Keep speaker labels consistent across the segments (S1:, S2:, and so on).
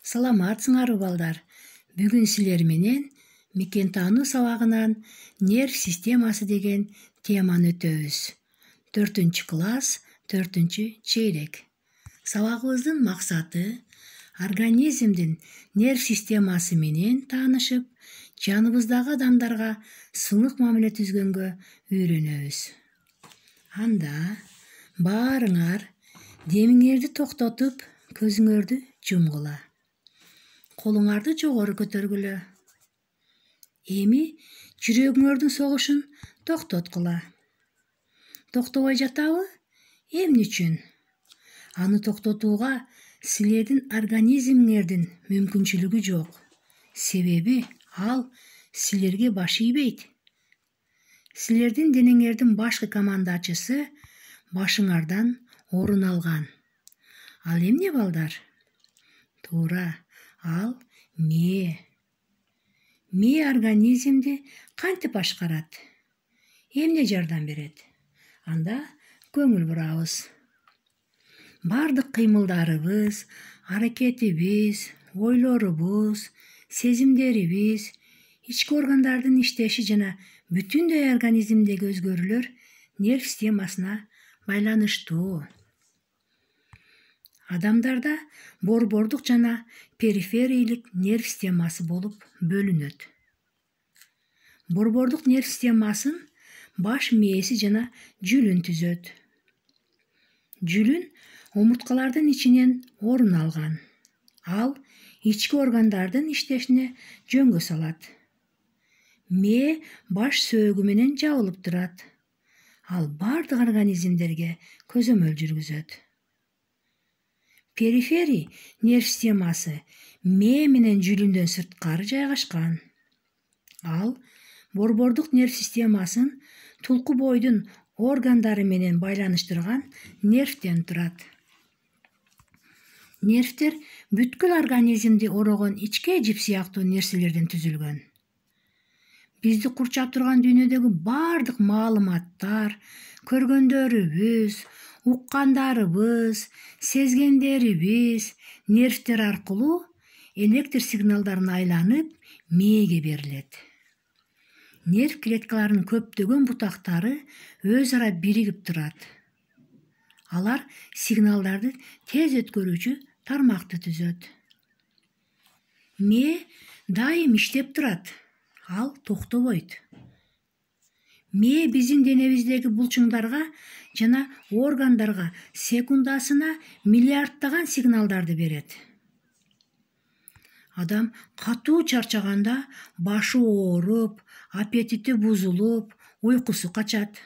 S1: Саламатсыңарбы балдар. Бүгүн силер менен мекен таануу сабагынан нерв системасы деген теманы өтөбүз. 4-класс, 4-чейрек. Сабагыбыздын максаты организмдин нерв системасы менен таанышып, жаныбыздагы адамдарга сынык мамиле түзгөнгө үйрөнөбүз. Анда баарыңар демиңерди токтотуп, көзүңөрдү жумгула. Колуңарды жогору көтөргүлө. Эми жүрөгүңөрдүн согушун токтоткула. Токтобой жатабы? Эмне үчүн? Аны токтотууга силердин организмиңердин мүмкүнчүлүгү жок. Себеби ал силерге баш ийбейт. Силердин денеңердин башкы командачысы башыңардан орун алган. Ал эмне балдар? Туура, ал мээ. Мээ организмди кантип башкарат? Эмне жардам берет? Анда көңүл бурабыз. Бардык кыймылдарыбыз, аракетибиз, ойлорубуз, сезимдерибиз, ички органдардын иштеши жана бүтүндөй организмдеги өзгөрүүлөр нерв системасына байланыштуу. Адамдарда борбордук жана периферийлик нерв системасы болуп бөлүнөт. Борбордук нерв системасын баш мээси жана жүлүн түзөт. Жүлүн омурткалардын ичинен орун алган. Ал ички органдардын иштешине жөнгө салат. Мээ баш сөөгү менен жабылып турат. Ал бардык организмдерге көзөмөл жүргүзөт. Периферий нерв системасы мээ менен жүлүндөн сырткары жайгашкан. Ал борбордук нерв системасын тулку бойдун органдары менен байланыштырган нервтен турат. Нервтер бүткүл организмди орогон ичке жип сыяктуу нерселерден түзүлгөн. Бизди курчап турган дүйнөдөгү бардык маалыматтар, көргөндөрүбүз, уккандарыбыз, сезгендерибиз нервтер аркылуу электр сигналдарын айланып мээге берилет. Нерв клеткаларынын көптөгөн бутактары өз ара биригип турат. Алар сигналдарды тез өткөрүүчү тармакты түзөт. Мээ дайым иштеп турат. Ал токтобойт. Мээ биздин денебиздеги булчуңдарга жана органдарга секундасына миллиарддаган сигналдарды берет. Адам катуу чарчаганда башы ооруп, аппетити бузулуп, уйкусу качат.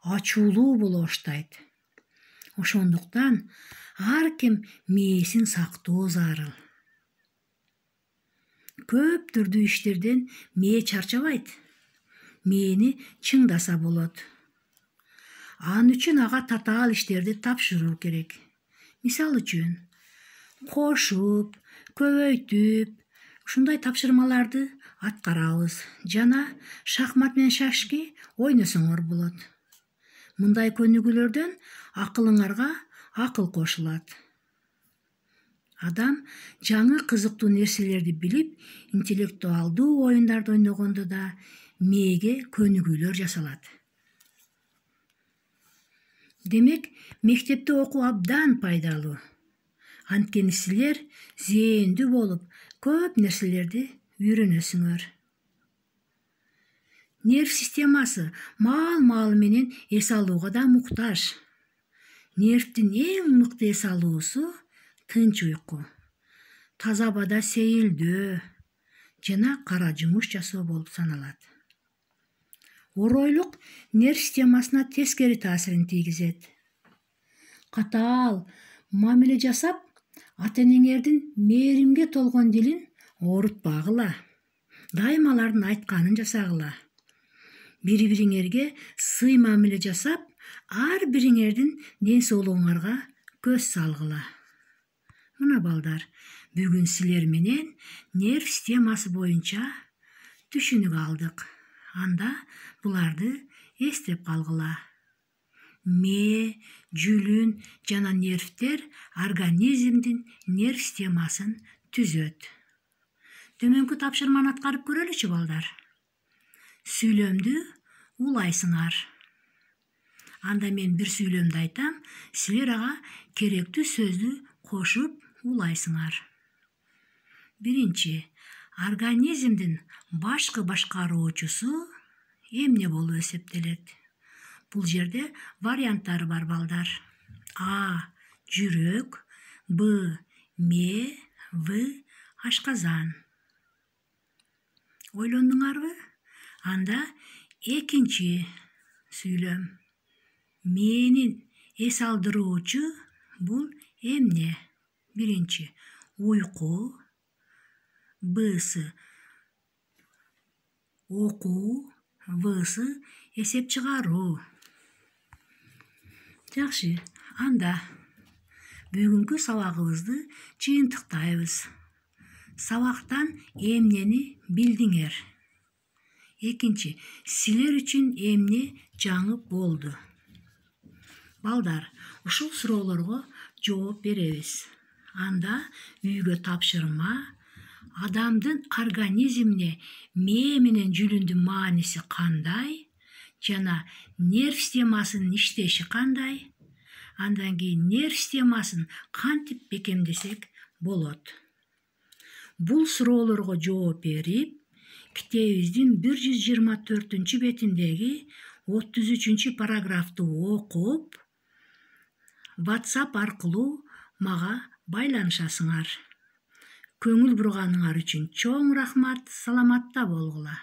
S1: Ачуулуу боло баштайт. Ошондуктан ар ким мээсин сактоо зарыл. Көп түрдүү иштерден мээ чарчабайт. Мээни чыңдаса болот. Ал үчүн ага татаал иштерди тапшыруу керек. Мисал үчүн, кошуп, көбөйтүп, ушундай тапшырмаларды аткарабыз жана шахмат менен шашки ойносоңор болот. Мындай көнүгүүлөрдөн акылыңарга акыл кошулат. Адам жаңы кызыктуу нерселерди билип, интеллектуалдуу оюндарды ойногондо да мээге көнүгүүлөр жасалат. Демек, мектепте окуу абдан пайдалуу. Анткени силер зээндүү болуп, көп нерселерди үйрөнөсүңөр. Нерв системасы маал менен эс алууга да муктаж. Нервдин эң мыкты эс алуусу тынч уйку, таза абада сейилдөө жана кара жумуш жасоо болуп саналат. Оройлук нерв системасына тескери таасирин тийгизет. Катаал мамиле жасап, ата-энеңердин мээримге толгон дилин оорутпагыла. Дайыма алардын айтканын жасагыла. Бири-бириңерге сый мамиле жасап, ар бириңердин ден соолугуңарга көз салгыла. Мына балдар, бүгүн силер менен нерв системасы боюнча түшүнүк алдык. Анда буларды эстеп калгыла. мээ, жүлүн жана нервтер организмдин нерв системасын түзөт. Төмөнкү тапшырманы аткарып көрөлүчү балдар. Сүйлөмдү улайсыңар. Анда мен бир сүйлөмдү айтам, силер ага керектүү сөздү кошуп улайсыңар. Биринчи, организмдин башкы башкаруучусу эмне болуп эсептелет? Бул жерде варианттары бар балдар. А. Жүрөк, Б. Мээ, В. Ашказан. Ойлондуңарбы? Анда экинчи сүйлөм. Мээнин эс алдыруучу бул эмне? Биринчи, уйку, Б'сы окуу, В'сы эсеп чыгаруу. Жакшы, анда бүгүнкү сабагыбызды жыйынтыктайбыз. Сабактан эмнени билдиңер? Экинчи, силер үчүн эмне жаңы болду? Балдар, ушул суроолорго жооп беребиз. Анда үйгө тапшырма, адамдын организмине мээ менен жүлүндүн мааниси кандай жана нерв системасынын иштеши кандай? Андан кийин нерв системасын кантип бекемдесек болот? Бул суроолорго жооп берип, китебибиздин 124 бетиндеги 33 параграфты окуп, WhatsApp аркылуу мага байланышасыңар. Көңүл бурганыңар үчүн чоң рахмат, саламатта болгула.